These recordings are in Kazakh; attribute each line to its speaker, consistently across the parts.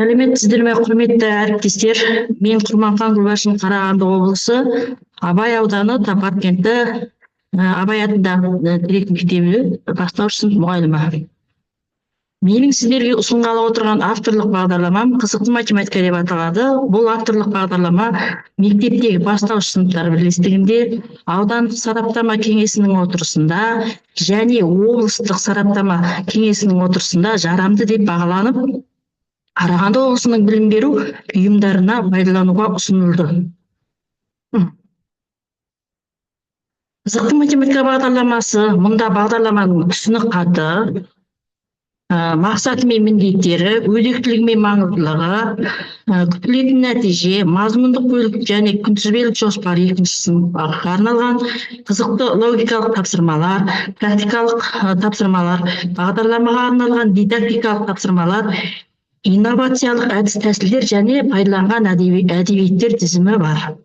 Speaker 1: Сәлеметсіздер ме, құрметті әріптестер? Мен Құрманхан Гүлбаршын, Қарағанды облысы, Абай ауданы, Тапар кенті Абай атындағы Терек мектебі бастауыш сынып мұғалімі. Менің сіздерге ұсынғалы отырған авторлық бағдарламам қызықты математика деп аталады. Бұл авторлық бағдарлама мектептегі бастауыш сыныптар бірлестігінде, аудандық сараптама кеңесінің отырысында және облыстық сараптама кеңесінің отырысында жарамды деп бағаланып, Қарағанды облысының білім беру ұйымдарына пайдалануға ұсынылды. Қызықты математика бағдарламасы, мұнда бағдарламаның түсінік хаты, мақсаты мен міндеттері, өзектілігі мен маңыздылығы, күтілетін нәтиже, мазмұндық бөлік және күнтізбелік жоспар екінші сыныпқа арналған қызықты логикалық тапсырмалар, практикалық тапсырмалар, бағдарламаға арналған дидактикалық тапсырмалар, инновациялық әдіс тәсілдер және пайдаланған әдебиеттер тізімі бар.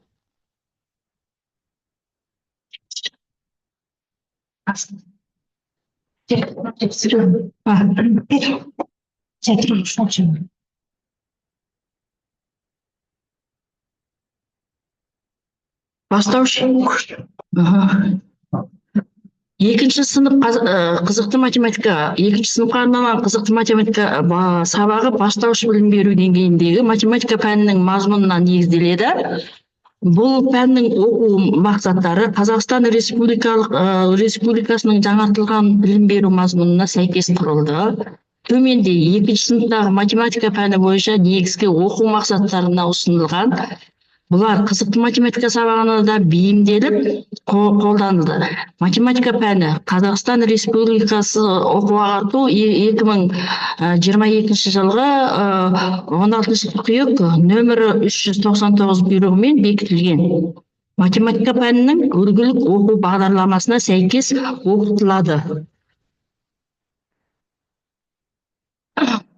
Speaker 1: Бастауыш. Екінші сынып қызықты математика, екінші сыныпқа арналған қызықты математика сабағы бастауыш білім беру деңгейіндегі математика пәнінің мазмұнына негізделеді. Бұл пәннің оқу мақсаттары Қазақстан Республикасының жаңартылған білім беру мазмұнына сәйкес құрылды. Төменде екінші сыныптағы математика пәні бойынша негізгі оқу мақсаттарына ұсынылған. Бұлар қызықты математика сабағына да бейімделіп қолданылды. Математика пәні Қазақстан Республикасы оқу-ағарту 2022 жылғы 16 қыркүйек нөмірі 399 бұйрығымен бекітілген. Математика пәнінің үлгілік оқу бағдарламасына сәйкес оқытылады.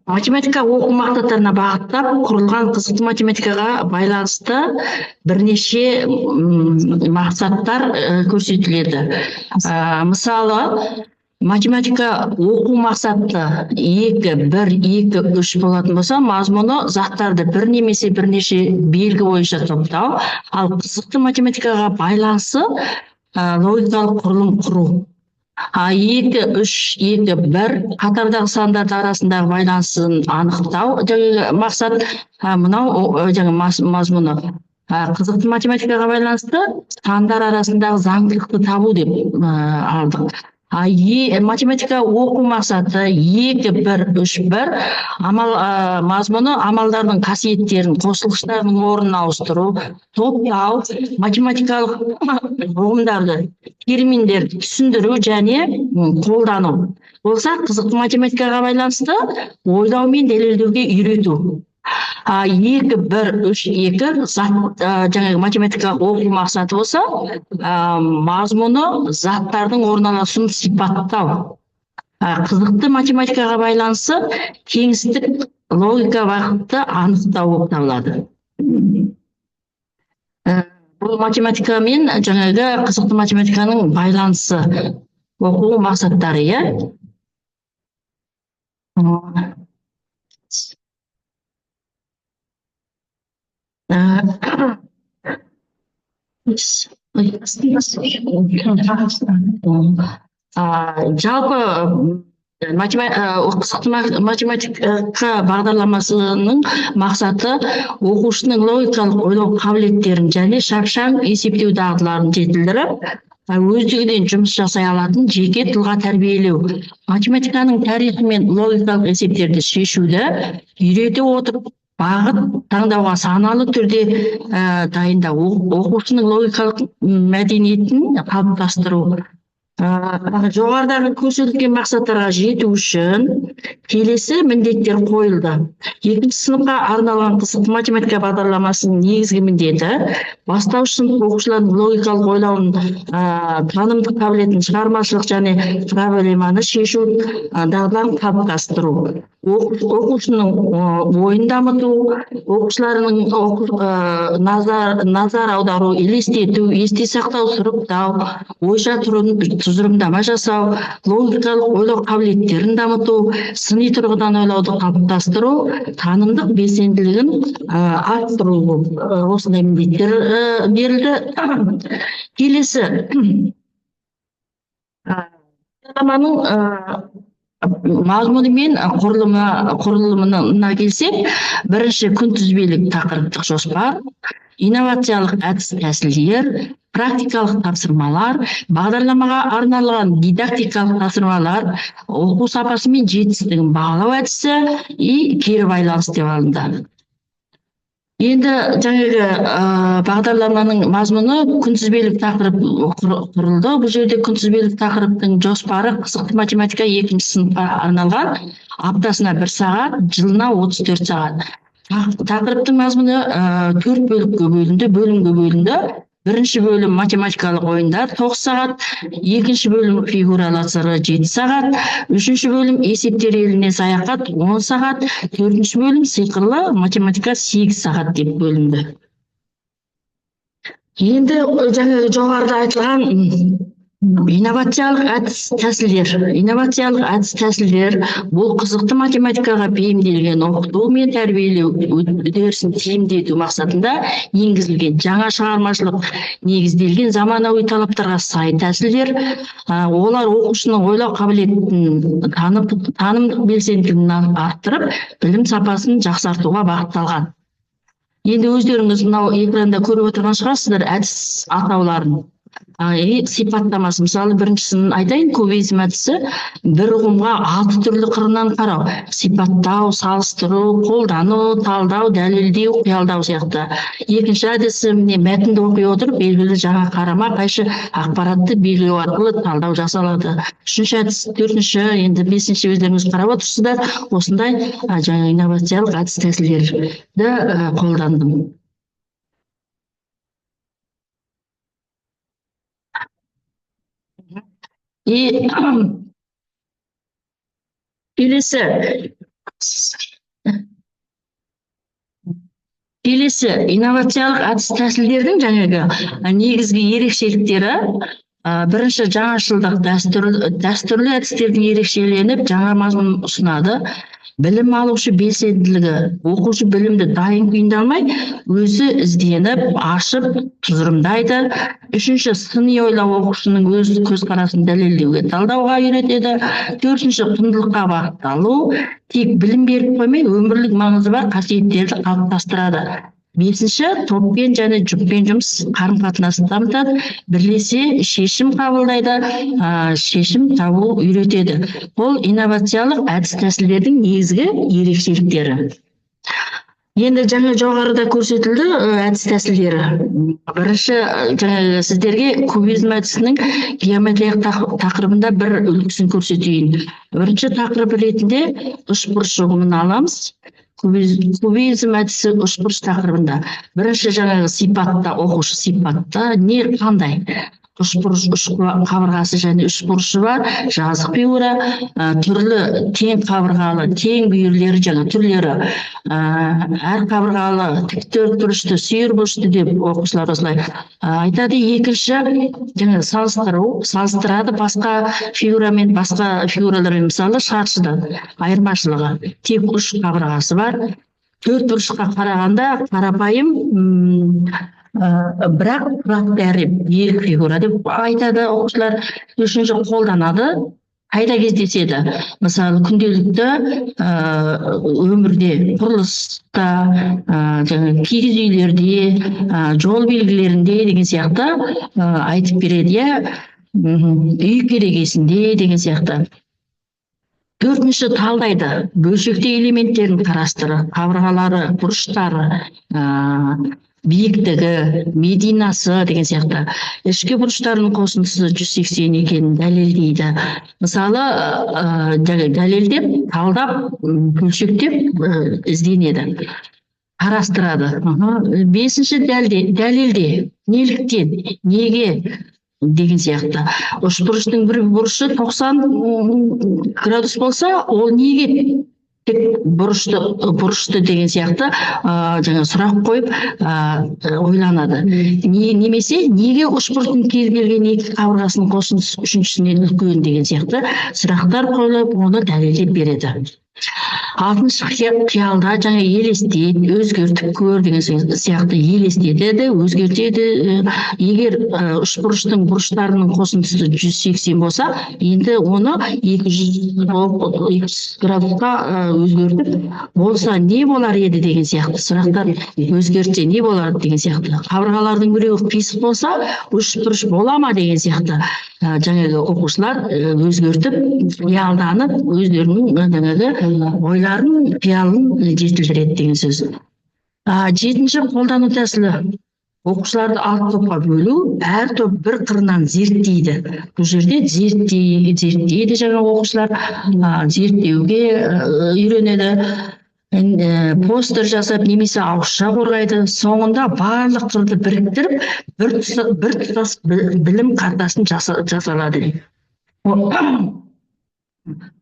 Speaker 1: Математика оқу мақсаттарына бағыттап құрылған қызықты математикаға байланысты бірнеше мақсаттар көрсетіледі. Мысалы, математика оқу мақсаты 2, 1, 2, 3 болатын болса, мазмұны заттарды бір немесе бірнеше белгі бойынша топтау, ал қызықты математикаға байланысы логикалық құрылым құру. 2, 3, 2, 1 қатардағы сандарды арасындағы байланысын анықтау мақсат, мынау мазмұны. Қызықты математикаға байланысты сандар арасындағы заңдылықты табу деп алдық. Математика оқу мақсаты 2, 1, 3, 1 мазмұны амалдардың қасиеттерін, қосылғыштардың орнын ауыстыру, топтау, математикалық ұғымдарды, терминдерді түсіндіру және қолдану. Болса, қызықты математикаға байланысты ойлау мен дәлелдеуге үйрету. 2, 1, 3, 2 жаңағы математикалық оқу мақсаты болса, мазмұны заттардың орналасуын сипаттау. Қызықты математикаға байланысы кеңістік логика бағытты анықтау болып табылады. Бұл математика мен жаңағы қызықты математиканың байланысы, оқу мақсаттары, иә? Жалпы қызықты математика бағдарламасының мақсаты оқушының логикалық ойлау қабілеттерін және шапшаң есептеу дағдыларын жетілдіріп, өздігінен жұмыс жасай алатын жеке тұлға тәрбиелеу. Математиканың тарихы мен логикалық есептерді шешуді үйрете отырып, бағыт таңдауға саналы түрде дайындау, оқушының логикалық мәдениетін қалыптастыру. Жоғарыдағы көрсетілген мақсаттарға жету үшін келесі міндеттер қойылды. Екінші сыныпқа арналған қызықты математика бағдарламасының негізгі міндеті бастауыш сынып оқушылардың логикалық ойлауын, танымдық қабілетін, шығармашылық және проблеманы шешу дағдыларын қалыптастыру. оқушының ойын дамыту, оқушыларының назар аудару, елестету, есте сақтау, сұрыптау, ойша тұжырымдама жасау, логикалық ойлау қабілеттерін дамыту, сыни тұрғыдан ойлауды қалыптастыру, танымдық белсенділігін арттыру, осындай міндеттер берілді. Келесі мазмұны мен құрылымына келсек, бірінші күнтізбелік тақырыптық жоспар, инновациялық әдіс тәсілдер, практикалық тапсырмалар, бағдарламаға арналған дидактикалық тапсырмалар, оқу сапасы мен жетістігін бағалау әдісі кері байланыс деп алынды. Енді жаңағы бағдарламаның мазмұны күнтізбелік тақырып құрылды. Бұл жерде күнтізбелік тақырыптың жоспары қызықты математика 2-ші сыныпқа арналған, аптасына 1 сағат, жылына 34 сағат. Тақырыптың мазмұны 4 бөлімге бөлінді. Бірінші бөлім математикалық ойындар 9 сағат, екінші бөлім фигуралар 7 сағат, үшінші бөлім есептер еліне саяхат 10 сағат, төртінші бөлім сиқырлы математика 8 сағат деп бөлінді. Енді жаңағы жоғарыда айтылған инновациялық әдіс тәсілдер бұл қызықты математикаға бейімделген оқыту мен тәрбиелеу үдерісін тиімді ету мақсатында енгізілген жаңа шығармашылық негізделген заманауи талаптарға сай тәсілдер. Олар оқушының ойлау қабілетін, танымдық белсенділігін арттырып, білім сапасын жақсартуға бағытталған. Енді өздеріңіз мынау экранда көріп отырған шығарсыздар әдіс атауларын. Сипаттамасы, мысалы біріншісін айтайын, кубизм әдісі бір ұғымға 6 түрлі қырынан қарау, сипаттау, салыстыру, қолдану, талдау, дәлелдеу, қиялдау сияқты. Екінші әдісі мәтінді оқи отырып белгілі жаңа қарама қайшы ақпаратты белгілеу арқылы талдау жасалады. Үшінші әдіс, төртінші, енді бесінші өздеріңіз қарап отырсыздар, осындай жаңа инновациялық әдіс тәсілдерді қолдандым. Келесі инновациялық әдіс тәсілдердің жаңағы негізгі ерекшеліктері. Бірінші, жаңашылдық, дәстүрлі әдістердің ерекшеленіп, жаңа мазмұн ұсынады. Білім алушы белсенділігі, оқушы білімді дайын күйінде алмай, өзі ізденіп, ашып, тұжырымдайды. Үшінші, сыни ойлау оқушының өз көзқарасын дәлелдеуге, талдауға үйретеді. Төртінші, құндылыққа бағытталу, тек білім беріп қоймай, өмірлік маңызы бар қасиеттерді қалыптастырады. Бесінші, топпен және жұппен жұмыс қарым-қатынасын дамытады, бірлесе шешім қабылдайды, шешім табу үйретеді. Бұл инновациялық әдіс тәсілдердің негізгі ерекшеліктері. Енді жаңа жоғарыда көрсетілді әдіс тәсілдері. Бірінші, жаңа сіздерге кубизм әдісінің геометриялық тақырыбында бір үлгісін көрсетейін. Бірінші тақырып ретінде үшбұрыш ұғымын аламыз. Кубизм әдісі үшбұрыш тақырыбында. Бірінші жаңағы сипатта, оқушы сипатта не қандай? Үшбұрыш, үш қабырғасы және үшбұрышы бар, жазық фигура, түрлі тең қабырғалы, тең бүйірлері жаңа түрлері, әр қабырғалы, тіктөртбұрышты, сүйірбұрышты деп оқушылар осылай айтады. Екінші, жаңа салыстырады басқа фигурамен, басқа фигуралармен, мысалы шаршыдан айырмашылығы. Тек үш қабырғасы бар. Төртбұрышқа қарағанда қарапайым, бірақ тұрақты әрі берік фигура деп айтады оқушылар. Үшінші, қолданады, қайда кездеседі? Мысалы күнделікті өмірде, құрылыста, киіз үйлерде, жол белгілерінде деген сияқты айтып береді, үй керегесінде деген сияқты. Төртінші, талдайды, бөлшекті элементтерін қарастыры, қабырғалары, бұрыштары, биіктігі, мединасы деген сияқты. Ішкі бұрыштарының қосындысы 180 екенін дәлелдейді. Мысалы, дәлелдеп, талдап, бөлшектеп ізденеді, қарастырады. Бесінші, дәлелде, неліктен, неге деген сияқты. Үшбұрыштың бір бұрышы 90 градус болса, ол неге бұрышты деген сияқты жаңа сұрақ қойып ойланады. Немесе неге үшбұрыштың кез келген екі қабырғасының қосындысы үшіншісінен үлкен деген сияқты сұрақтар қойылып, оны дәлелдеп береді. Алтыншы қиялда жаңа елестет, өзгертіп көр деген сияқты елестетеді, өзгертеді. Егер үшбұрыштың бұрыштарының қосындысы 180 болса, енді оны 200 градусқа өзгертіп болса не болар еді деген сияқты сұрақтар, өзгертсе не болар деген сияқты. Қабырғалардың біреуі қисық болса, үшбұрыш бола ма деген сияқты жаңағы оқушылар өзгертіп, қиялданып, өздерінің жаңағы ойларын, қиялын жетілдіреді деген сөз. Жетінші қолдану тәсілі. Оқушыларды 6 топқа бөлу, әр топ бір қырынан зерттейді. Бұл жерде зерттейді жаңа оқушылар, зерттеуге үйренеді. Постер жасап, немесе ауызша қорғайды. Соңында барлық қырды біріктіріп, бір тұтас білім картасын жасалады.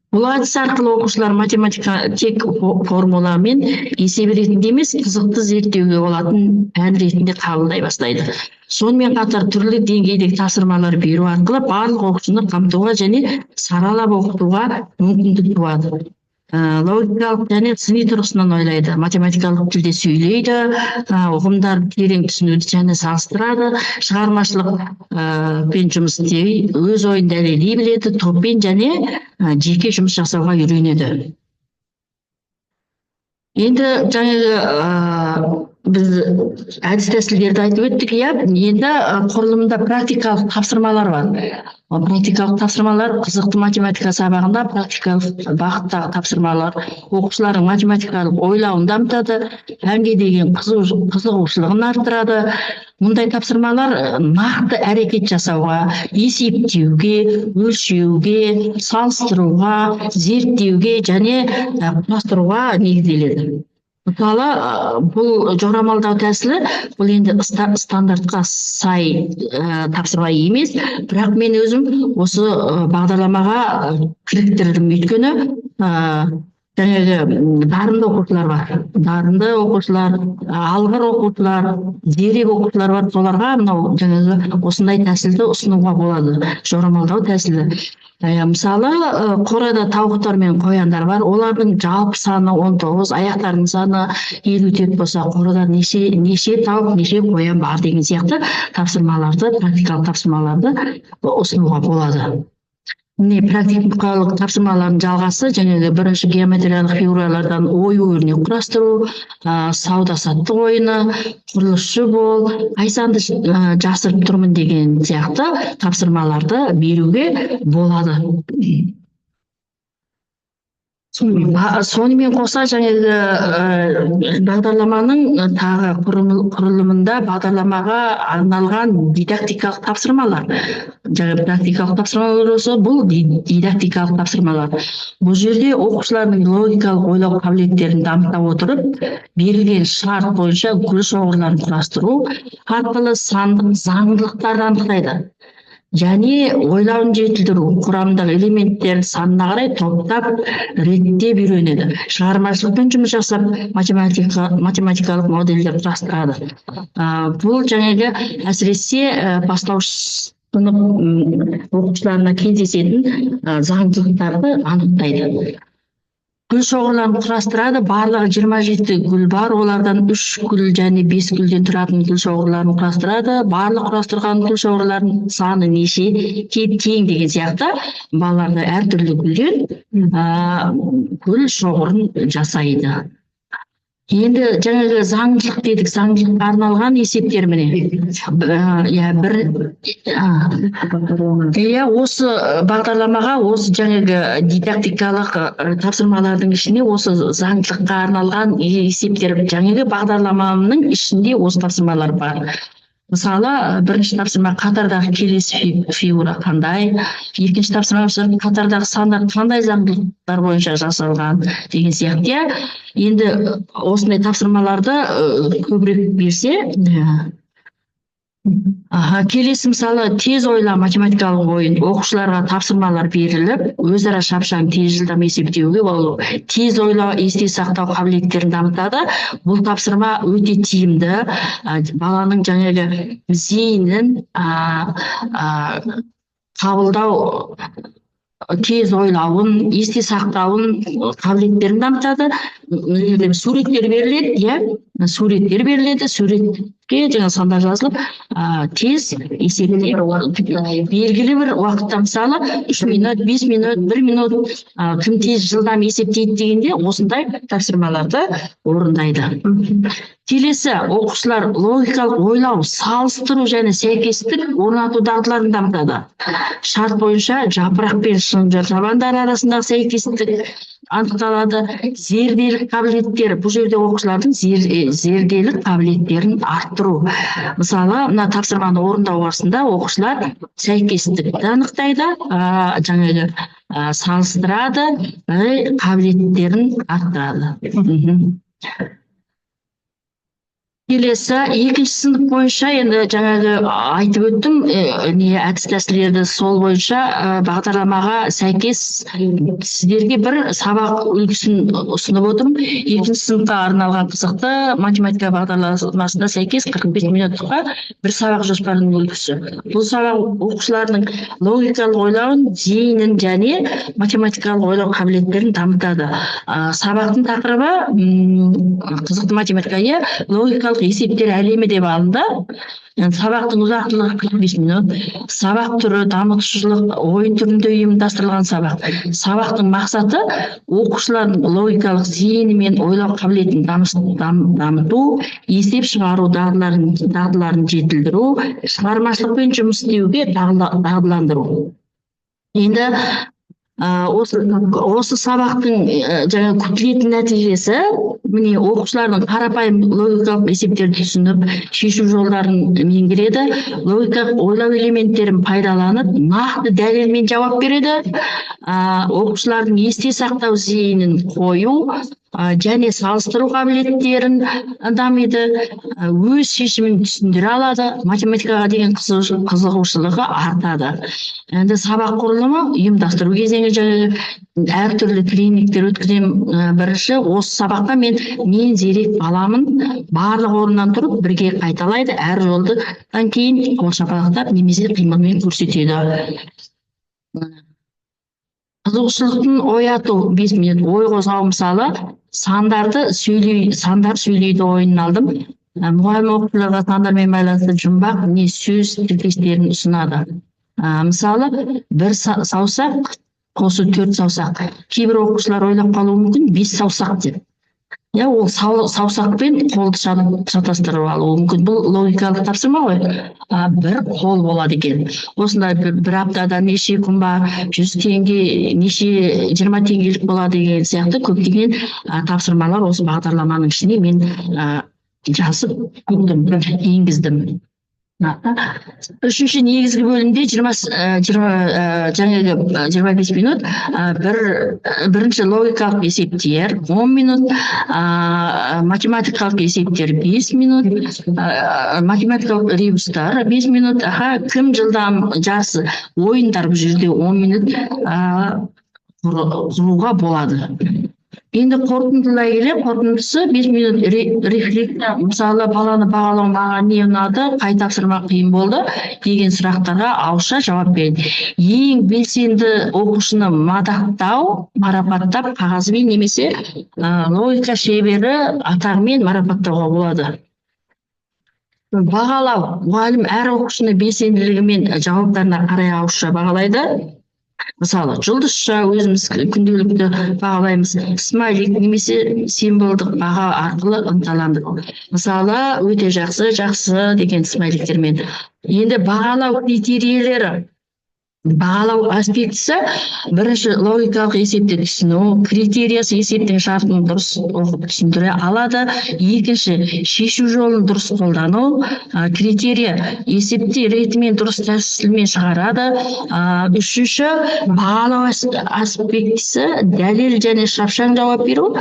Speaker 1: Бұл әдіс арқылы оқушылар математика тек формуламен есеп ретінде емес, қызықты зерттеуге болатын пән ретінде қабылдай бастайды. Сонымен қатар түрлі деңгейдегі тапсырмалар беру арқылы барлық оқушыны қамтуға және саралап оқытуға мүмкіндік туады. Логикалық және сыни тұрғысынан ойлайды, математикалық тілде сөйлейді, ұғымдарды терең түсінуді және салыстырады, шығармашылық пен жұмыс істей, өз ойын дәлелдей біледі, топпен және жеке жұмыс жасауға үйренеді. Енді жаңағы біз әдіс тәсілдерді айтып өттік, енді құрылымда практикалық тапсырмалар бар. Практикалық тапсырмалар қызықты математика сабағында практикалық бағыттағы тапсырмалар оқушылардың математикалық ойлауын дамытады, пәнге деген қызығушылығын арттырады. Мұндай тапсырмалар нақты әрекет жасауға, есептеуге, өлшеуге, салыстыруға, зерттеуге және құрастыруға негізделеді. Мысалы, бұл жорамалдау тәсілі, бұл енді стандартқа сай тапсырма емес, бірақ мен өзім осы бағдарламаға кіріктірдім, өйткені жаңағы дарынды оқушылар бар. Дарынды оқушылар, алғыр оқушылар, зерек оқушылар бар. Соларға мынау жаңағы осындай тәсілді ұсынуға болады, жорамалдау тәсілі. Мысалы, қорада тауықтар мен қояндар бар. Олардың жалпы саны 19, аяқтарының саны 54 болса, қорада неше тауық, неше қоян бар деген сияқты тапсырмаларды, практикалық тапсырмаларды ұсынуға болады. Практикалық тапсырмалардың жалғасы жаңағы бірінші геометриялық фигуралардан ой өрнек құрастыру, сауда-саттық ойыны, құрылысшы бол, айсанды жасырып тұрмын деген сияқты тапсырмаларды беруге болады. Сонымен қоса жаңағы бағдарламаның тағы құрылымында бағдарламаға арналған дидактикалық тапсырмалар. Жаңа практикалық тапсырмалар болса, бұл дидактикалық тапсырмалар. Бұл жерде оқушылардың логикалық ойлау қабілеттерін дамыта отырып, берілген шарт бойынша гүл шоғырларын құрастыру арқылы сандық заңдылықтарды анықтайды. Және ойлауын жетілдіру, құрамындағы элементтер санына қарай топтап, реттеп үйренеді. Шығармашылықпен жұмыс жасап, математикалық модельдер құрастырады. Бұл жаңағы әсіресе бастауыш сынып оқушыларына кездесетін заңдылықтарды анықтайды. Гүл шоғырларын құрастырады. Барлығы 27 гүл бар. Олардан 3 гүл және 5 гүлден тұратын гүл шоғырларын құрастырады. Барлық құрастырған гүл шоғырлардың саны неше, тең деген сияқты балаларды әртүрлі гүлден гүл шоғырын жасайды. Енді жаңағы заңдылық дедік, заңдылыққа арналған есептер міне. Осы бағдарламаға, осы жаңағы дидактикалық тапсырмалардың ішіне осы заңдылыққа арналған есептер, жаңағы бағдарламаның ішінде осы тапсырмалар бар. Мысалы, бірінші тапсырма қатардағы келесі фигура қандай, екінші тапсырма қатардағы сандар қандай заңдылықтар бойынша жасалған деген сияқты. Енді осындай тапсырмаларды көбірек берсе, Келесі мысалы тез ойла математикалық ойын оқушыларға тапсырмалар беріліп, өзара шапшаң тез жылдам есептеуге болу. Тез ойлау, есте сақтау қабілеттерін дамытады. Бұл тапсырма өте тиімді. Баланың жаңағы зейінін қабылдау, тез ойлауын, есте сақтауын қабілеттерін дамытады. Суреттер беріледі, иә, суреттер беріледі, суретке жаңа сандар жазылып, тез есептеп, белгілі бір уақытта мысалы 3 минут, 5 минут, 1 минут кім тез жылдам есептейді дегенде осындай тапсырмаларды орындайды. Келесі, оқушылар логикалық ойлау, салыстыру және сәйкестік орнату дағдыларын дамытады. Шарт бойынша жапырақ пен шынжыр жабандар арасындағы сәйкестік анықталады. Зерделік қабілеттер, бұл жерде оқушылардың зерделік қабілеттерін арттыру. Мысалы, мына тапсырманы орындау барысында оқушылар сәйкестікті анықтайды, жаңағы салыстырады, қабілеттерін арттырады. Келесі, екінші сынып бойынша, енді жаңағы айтып өттім, әдіс тәсілдерді сол бойынша бағдарламаға сәйкес сіздерге бір сабақ үлгісін ұсынып отырмын. Екінші сыныпқа арналған қызықты математика бағдарламасына сәйкес 45 минуттыққа бір сабақ жоспарының үлгісі. Бұл сабақ оқушылардың логикалық ойлауын, зейінін және математикалық ойлау қабілеттерін дамытады. Сабақтың тақырыбы қызықты математика, логикалық есептер әлемі деп алынды. Сабақтың ұзақтылығы 45 минут. Сабақ түрі дамытушылық ойын түрінде ұйымдастырылған сабақ. Сабақтың мақсаты оқушылардың логикалық зейіні мен ойлау қабілетін дамыту, есеп шығару дағдыларын жетілдіру, шығармашылықпен жұмыс істеуге дағдыландыру. Енді осы сабақтың жаңа күтілетін нәтижесі, міне оқушылардың қарапайым логикалық есептерді түсініп, шешу жолдарын меңгереді, логикалық ойлау элементтерін пайдаланып, нақты дәлелмен жауап береді, оқушылардың есте сақтау зейінін қою және салыстыру қабілеттерін дамиды, өз шешімін түсіндіре алады, математикаға деген қызығушылығы артады. Енді сабақ құрылымы ұйымдастыру кезеңі әртүрлі тренингтер өткізем. Бірінші, осы сабаққа мен зерек баламын барлық орыннан тұрып бірге қайталайды, әр жолдан кейін қол шапалақтап немесе қимылмен көрсетеді. Қызығушылықтың ояту 5 минут. Ой қозғау, мысалы сандар сөйлейді ойынын алдым. Мұғалім оқушыларға сандармен байланысты жұмбақ не сөз тіркестерін ұсынады. Мысалы, бір саусақ қосы 4 саусақ. Кейбір оқушылар ойлап қалуы мүмкін 5 саусақ деп. Ол саусақпен қолды шатастырып алуы мүмкін. Бұл логикалық тапсырма ғой. Бір қол болады екен. Осындай бір аптада неше күн бар, 100 теңге, неше 20 теңгелік болады деген сияқты көптеген тапсырмалар осы бағдарламаның ішіне мен жазып енгіздім. Үшінші негізгі бөлімде 25 минут, бірінші логикалық есептер 10 минут, математикалық есептер 5 минут, математикалық ребустар 5 минут, кім жылдам жарысы ойындар бұл жерде 10 минут құруға болады. Енді қорытындылай келе, қорытындысы 5 минут рефлексия, мысалы баланы бағалау маған не ұнады, қай тапсырма қиын болды деген сұрақтарға ауызша жауап береді. Ең белсенді оқушыны мадақтау, марапаттап қағазбен немесе логика шебері атағымен марапаттауға болады. Бағалау, мұғалім әр оқушыны белсенділігімен жауаптарына қарай ауызша бағалайды. Мысалы, жұлдызша өзіміз күнделікті бағалаймыз, смайлик немесе символдық баға арқылы ынталандыру. Мысалы, өте жақсы деген смайликтермен. Енді бағалау критерийлері. Бағалау аспектісі бірінші логикалық есепті түсіну, критериясы есептің шартын дұрыс оқып түсіндіре алады. Екінші, шешу жолын дұрыс қолдану, критерия есепті ретімен дұрыс тәсілмен шығарады. Үшінші, бағалау аспектісі дәлел және шапшаң жауап беру,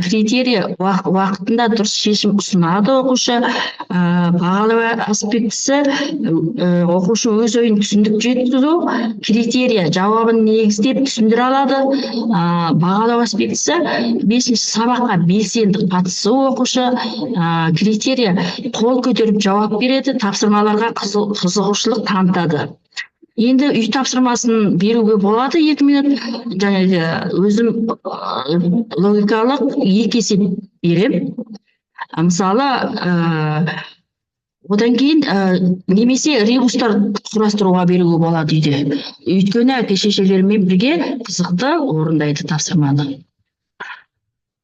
Speaker 1: критерия уақытында дұрыс шешім ұсынады оқушы. Бағалау аспектісі оқушы өз ойын түсіндік жеткізу, критерия жауабын негіздеп түсіндіре алады. Бағалау аспектісі бесінші, сабаққа белсенді қатысу оқушы. Критерия қол көтеріп жауап береді, тапсырмаларға қызығушылық танытады. Енді үй тапсырмасын беруге болады 2 минут. Жаңағы өзім логикалық 2 есеп берем. Мысалы, одан кейін немесе ребустар құрастыруға беруге болады үйде. Өйткені әке-шешелерімен бірге қызықты орындайды тапсырманы.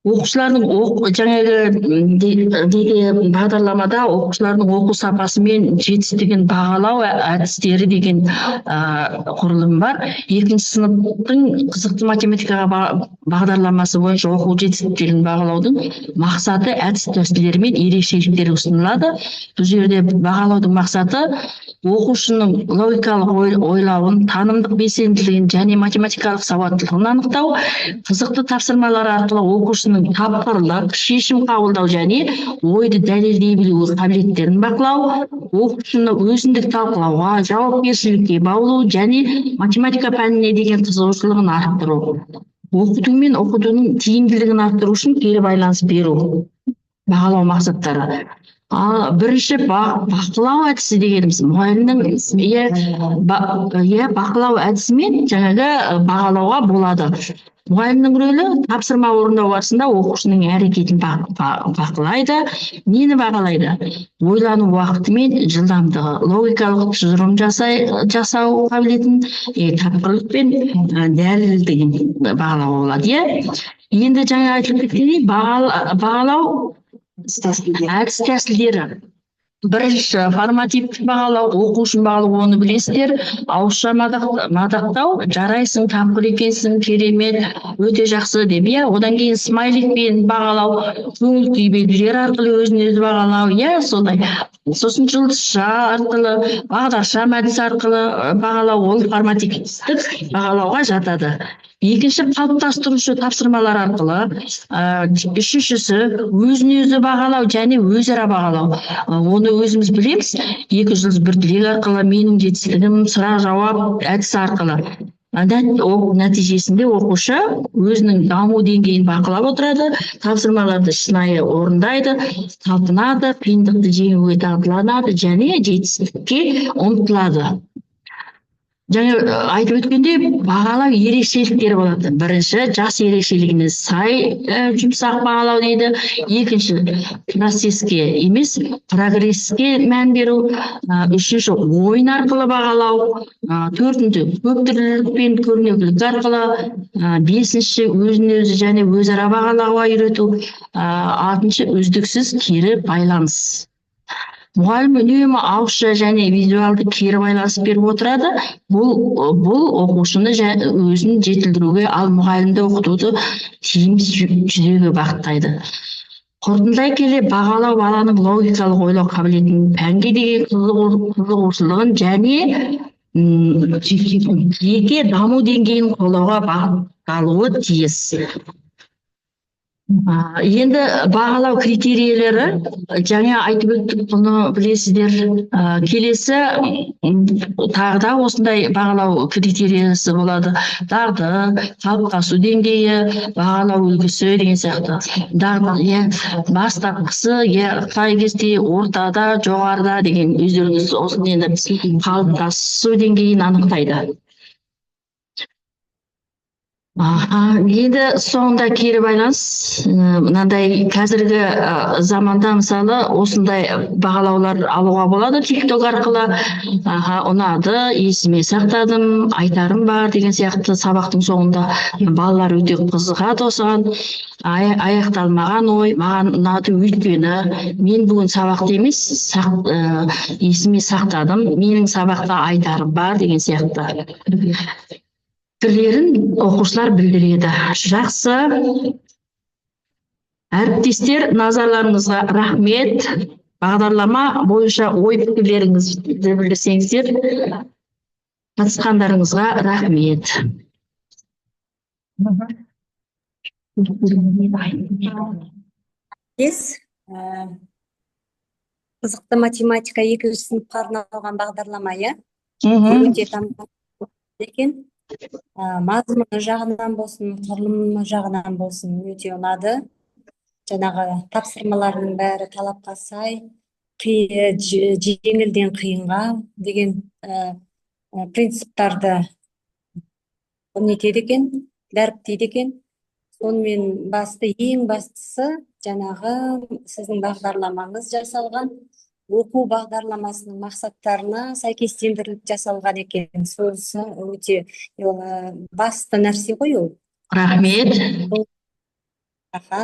Speaker 1: Оқушылардың жаңағы бағдарламада оқушылардың оқу сапасы мен жетістігін бағалау әдістері деген құрылым бар. 2-ші сыныптың қызықты математикаға бағдарламасы бойынша оқу жетістіктерін бағалаудың мақсаты, әдіс тәсілдері мен ерекшеліктері ұсынылады. Бұл жерде бағалаудың мақсаты оқушының логикалық ойлауын, танымдық белсенділігін және математикалық сауаттылығын анықтау, қызықты тапсырмалар арқылы оқушының тапқырлық, шешім қабылдау және ойды дәлелдей білу қабілеттерін бақылау, оқушыны өзіндік талқылауға, жауапкершілікке баулу және математика пәніне деген қызығушылығын арттыру. Оқыту мен оқытудың тиімділігін арттыру үшін кері байланыс беру. Бағалау мақсаттары. Бірінші, бақылау әдісі дегеніміз мұғалімнің бақылау әдісімен жаңағы бағалауға болады. Мұғалімнің рөлі тапсырма орындау барысында оқушының әрекетін бақылайды. Нені бағалайды? Ойлану уақыты мен жылдамдығы, логикалық тұжырым жасау қабілетін, тапқырлық пен дәлелдігін бағалауға болады. Енді жаңа айтылып кеткендей, бағалау әдіс тәсілдері. Бірінші, формативті бағалау, оқу үшін бағалау, оны білесіздер. Ауызша мадақтау, жарайсың, тапқыр екенсің, керемет, өте жақсы деп. Одан кейін смайликпен бағалау, көңіл күй белгілері арқылы өзін өзі бағалау, солай. Сосын жұлдызша арқылы, бағдаршам әдісі арқылы бағалау, ол формативтік бағалауға жатады. Екінші, қалыптастырушы тапсырмалар арқылы. Үшіншісі, өзін өзі бағалау және өзара бағалау. Оны өзіміз білеміз. 2 жұлдыз 1 тілек арқылы, менің жетістігім, сұрақ жауап әдісі арқылы. Нәтижесінде оқушы өзінің даму деңгейін бақылап отырады, тапсырмаларды шынайы орындайды, талпынады, қиындықты жеңуге дағдыланады және жетістікке ұмтылады. Жаңа айтып өткендей, бағалау ерекшеліктері болады. Бірінші, жас ерекшелігіне сай жұмсақ бағалау дейді. Екінші, процеске емес, прогресске мән беру. Үшінші, ойын арқылы бағалау. Төртінші, көптүрлілік пен көрнекілік арқылы. Бесінші, өзін өзі және өзара бағалауға үйрету. Алтыншы, үздіксіз кері байланыс. Мұғалім үнемі ауызша және визуалды кері байланыс беріп отырады. Бұл оқушыны өзін жетілдіруге, ал мұғалімді оқытуды тиімді жүзеге бағыттайды. Қорытындылай келе, бағалау баланың логикалық ойлау қабілетінің, пәнге деген қызығушылығын және жеке даму деңгейін қолдауға бағытталуы тиіс. Енді бағалау критериялары, жаңа айтып өттік, бұны білесіздер. Келесі тағы да осындай бағалау критериясы болады. Дағды, қалыптасу деңгейі, бағалау үлгісі деген сияқты. Дағды, бастапқысы, қай кезде, ортада, жоғарыда деген өздеріңіз осыны енді қалыптасу деңгейін анықтайды. Енді соңында кері байланыс мынандай қазіргі заманда мысалы осындай бағалаулар алуға болады тикток арқылы. Ұнады, есіме сақтадым, айтарым бар деген сияқты сабақтың соңында балалар өте қызығады осыған. Аяқталмаған ой маған ұнады өйткені мен бүгін сабақты емес есіме сақтадым, менің сабақта айтарым бар деген сияқты пікірлерін оқушылар білдіреді. Жақсы. Әріптестер, назарларыңызға рахмет. Бағдарлама бойынша ой пікірлеріңізді білдірсеңіздер, қатысқандарыңызға рахмет.
Speaker 2: Қызықты математика 2-ші сыныпқа арналған бағдарлама, иә? Өте тамаша екен. Мазмұны жағынан болсын, құрылымы жағынан болсын өте ұнады. Жаңағы тапсырмалардың бәрі талапқа сай, жеңілден қиынға деген принциптарды нетеді екен, дәріптейді екен. Сонымен ең бастысы жаңағы сіздің бағдарламаңыз жасалған оқу бағдарламасының мақсаттарына сәйкестендіріліп жасалған екен. Сосы өте басты нәрсе ғой ол.
Speaker 1: Рахмет.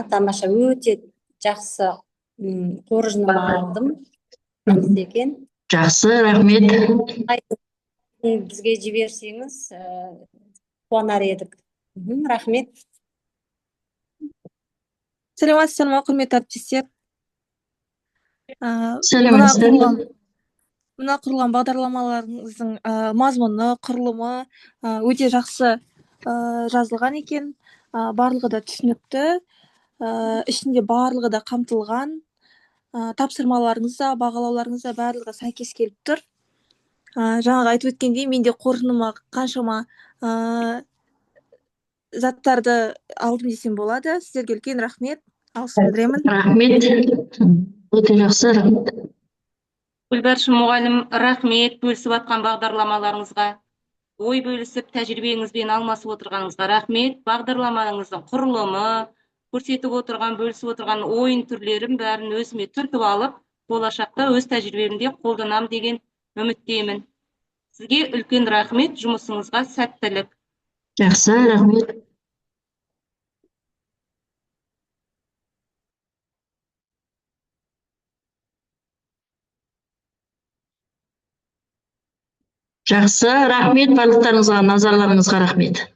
Speaker 2: Тамаша, өте жақсы қоржыныма алдым. Екен.
Speaker 1: Жақсы, рахмет.
Speaker 2: Бізге жіберсеңіз, қуанар едік. Рахмет.
Speaker 3: Сәлеметсіздер ме, құрметті әріптестер?
Speaker 1: Сәлеметсіздер.
Speaker 3: Мына құрылған бағдарламаларыңыздың мазмұны, құрылымы өте жақсы жазылған екен. Барлығы да түсінікті, ішінде барлығы да қамтылған. Тапсырмаларыңыз да, бағалауларыңыз да барлығы сәйкес келіп тұр. Жаңағы айтып өткендей, менде қоржыныма қаншама заттарды алдым десем болады. Сіздерге үлкен рахмет. Алғысымды білдіремін.
Speaker 1: Рахмет. Өте жақсы, рахмет.
Speaker 4: Гүлбаршын мұғалім, рахмет бөлісіп атқан бағдарламаларыңызға. Ой бөлісіп, тәжірибеңізбен алмасып отырғаныңызға рахмет. Бағдарламаңыздың құрылымы, көрсетіп отырған, бөлісіп отырған ойын түрлерін бәрін өзіме түртіп алып, болашақта өз тәжірибемде қолданам деген үміттемін. Сізге үлкен рахмет, жұмысыңызға сәттілік.
Speaker 1: Жақсы, рахмет. Жақсы, рахмет барлықтарыңызға, назарларыңызға рахмет.